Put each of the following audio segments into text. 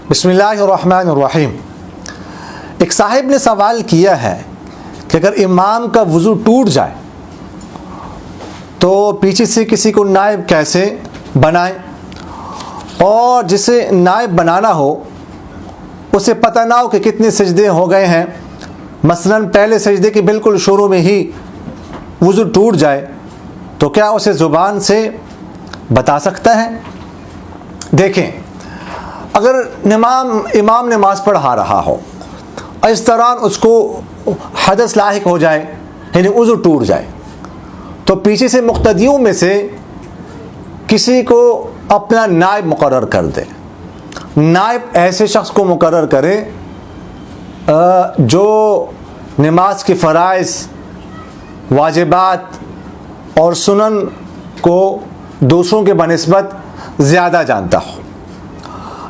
बिस्मिल्लाहिर्रहमानिर्रहीम। एक साहिब ने सवाल किया है कि अगर इमाम का वज़ू टूट जाए तो पीछे से किसी को नायब कैसे बनाएं, और जिसे नायब बनाना हो उसे पता ना हो कि कितने सजदे हो गए हैं। मसलन पहले सजदे के बिल्कुल शुरू में ही वज़ू टूट जाए तो क्या उसे ज़ुबान से बता सकता है? देखें, अगर इमाम नमाज पढ़ा रहा हो और इस दौरान उसको हदस लाहिक हो जाए, यानी वज़ू टूट जाए, तो पीछे से मुक़्तदियों में से किसी को अपना नायब मुकर्रर कर दे। नायब ऐसे शख्स को मुकर्रर करे जो नमाज के फ़राइज़, वाजिबात और सुनन को दूसरों के बनिस्बत ज़्यादा जानता हो।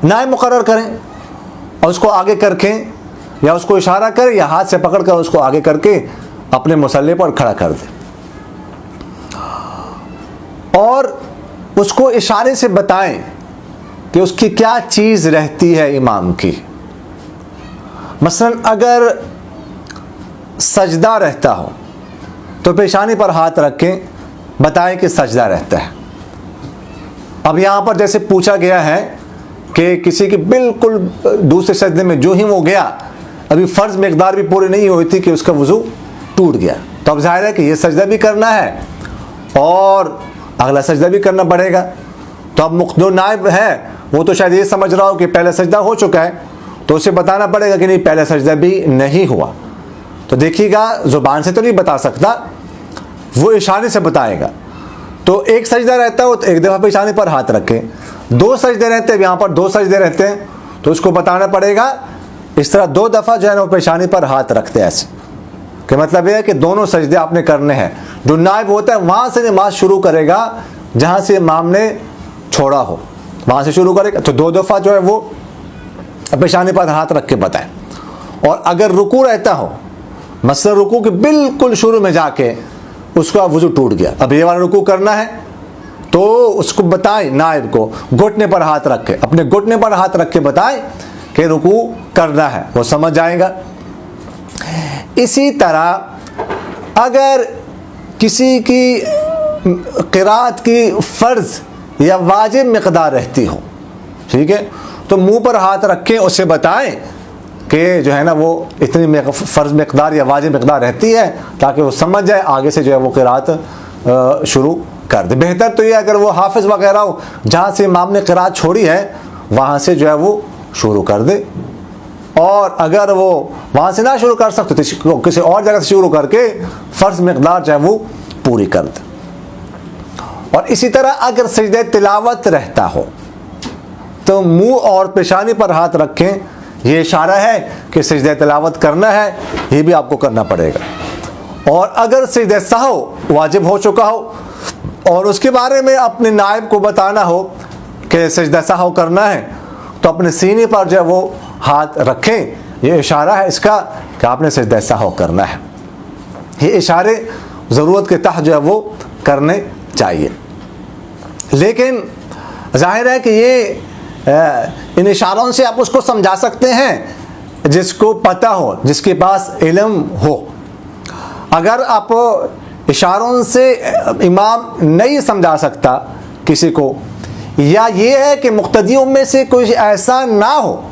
नायब मुकर्रर करें और उसको आगे करके या उसको इशारा करें या हाथ से पकड़ कर उसको आगे करके अपने मुसल्ले पर खड़ा कर दें और उसको इशारे से बताएं कि उसकी क्या चीज़ रहती है इमाम की। मसलन अगर सजदा रहता हो तो पेशानी पर हाथ रख के बताएं कि सजदा रहता है। अब यहाँ पर जैसे पूछा गया है कि किसी के बिल्कुल दूसरे सजदे में जो ही वो गया, अभी फ़र्ज़ मकदार भी पूरी नहीं हुई थी कि उसका वज़ू टूट गया, तो अब ज़ाहिर है कि ये सजदा भी करना है और अगला सजदा भी करना पड़ेगा। तो अब जो नायब है वो तो शायद ये समझ रहा हो कि पहला सजदा हो चुका है, तो उसे बताना पड़ेगा कि नहीं, पहला सजदा भी नहीं हुआ। तो देखिएगा, ज़ुबान से तो नहीं बता सकता, वो इशारे से बताएगा। तो एक सजदा रहता हो तो एक दफ़ा पेशानी पर हाथ रखें, दो सजदे रहते हैं, यहाँ पर दो सजदे रहते हैं, तो उसको बताना पड़ेगा इस तरह 2 दफ़ा जो है ना वो पेशानी पर हाथ रखते हैं। ऐसे कि मतलब यह है कि दोनों सजदे आपने करने हैं। जो नायब होता है वहाँ से नमाज शुरू करेगा जहाँ से इमाम ने छोड़ा हो, वहाँ से शुरू करेगा। तो 2 दफ़ा जो है वो पेशानी पर हाथ रख के बताएं। और अगर रुकू रहता हो, मसलन रुकू के बिल्कुल शुरू में जाके उसका वज़ू टूट गया, अब ये वाला रुकू करना है, तो उसको बताएं नायब को घुटने पर हाथ रख के, अपने घुटने पर हाथ रख के बताएं कि रुकू करना है, वो समझ जाएगा। इसी तरह अगर किसी की क़िराअत की फ़र्ज़ या वाजिब मिक़दार रहती हो, ठीक है, तो मुंह पर हाथ रखें, उसे बताएं कि जो है ना वो इतनी फ़र्ज़ मिक़दार या वाजिब मिक़दार रहती है, ताकि वो समझ जाए, आगे से जो है वो क़िराअत शुरू कर दे। बेहतर तो ये अगर वो हाफिज़ वगैरह हो, जहाँ से इमाम ने क़िराअत छोड़ी है वहाँ से जो है वो शुरू कर दे, और अगर वो वहाँ से ना शुरू कर सकते तो किसी और जगह से शुरू करके फ़र्ज़ मिक़दार जो है वो पूरी कर दे। और इसी तरह अगर सजदे तिलावत रहता हो तो मुंह और पेशानी पर हाथ रखें, ये इशारा है कि सजदे तिलावत करना है, ये भी आपको करना पड़ेगा। और अगर सजदे सहव वाजिब हो चुका हो और उसके बारे में अपने नायब को बताना हो कि सजदा सहव करना है, तो अपने सीने पर जो है वो हाथ रखें, ये इशारा है इसका कि आपने सजदा सहव करना है। ये इशारे ज़रूरत के तहत जो है वो करने चाहिए। लेकिन जाहिर है कि ये इन इशारों से आप उसको समझा सकते हैं जिसको पता हो, जिसके पास इल्म हो। अगर आप इशारों से इमाम नहीं समझा सकता किसी को, या ये है कि मुक़्तदियों में से कोई ऐसा ना हो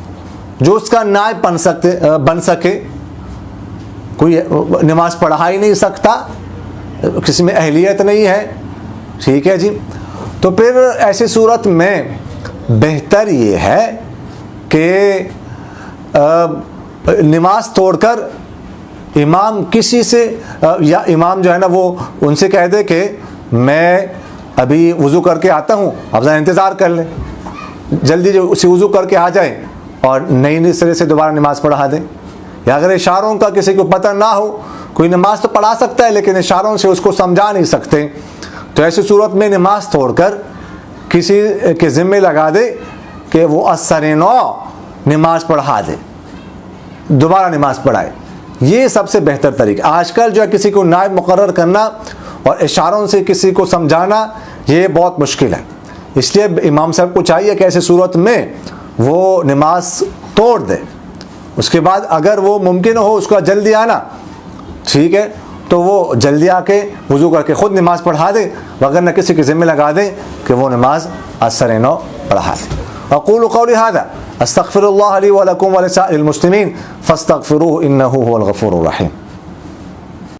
जो उसका नायब बन सके, कोई नमाज पढ़ा ही नहीं सकता, किसी में अहलियत नहीं है, ठीक है जी, तो फिर ऐसी सूरत में बेहतर ये है कि नमाज तोड़कर इमाम किसी से या इमाम जो है ना वो उनसे कह दे कि मैं अभी वज़ू करके आता हूँ, आप ज़रा इंतज़ार कर लें, जल्दी जो उसी वज़ू करके आ जाए और नई सिरे से दोबारा नमाज पढ़ा दें। या अगर इशारों का किसी को पता ना हो, कोई नमाज तो पढ़ा सकता है लेकिन इशारों से उसको समझा नहीं सकते, तो ऐसी सूरत में नमाज तोड़कर किसी के ज़िम्मे लगा दे कि वो असरनो नमाज पढ़ा दे, दोबारा नमाज पढ़ाए। ये सबसे बेहतर तरीका। आजकल जो है किसी को नायब मुकर्रर करना और इशारों से किसी को समझाना ये बहुत मुश्किल है, इसलिए इमाम साहब को चाहिए कि ऐसी सूरत में वो नमाज तोड़ दे। उसके बाद अगर वो मुमकिन हो उसका जल्दी आना, ठीक है, तो वो जल्दी आके वज़ू करके ख़ुद नमाज पढ़ा दे, वगरना किसी के ज़िम्मे लगा दे कि वो नमाज असर नौ पढ़ा दे। अक़ूलु क़ौली हाज़ा अस्तग़फ़िरुल्लाह ली व लकुम व लिसाइरिल मुस्लिमीन फ़स्तग़फ़िरूहु इन्नहु हुवल गफ़ूरुर रहीम।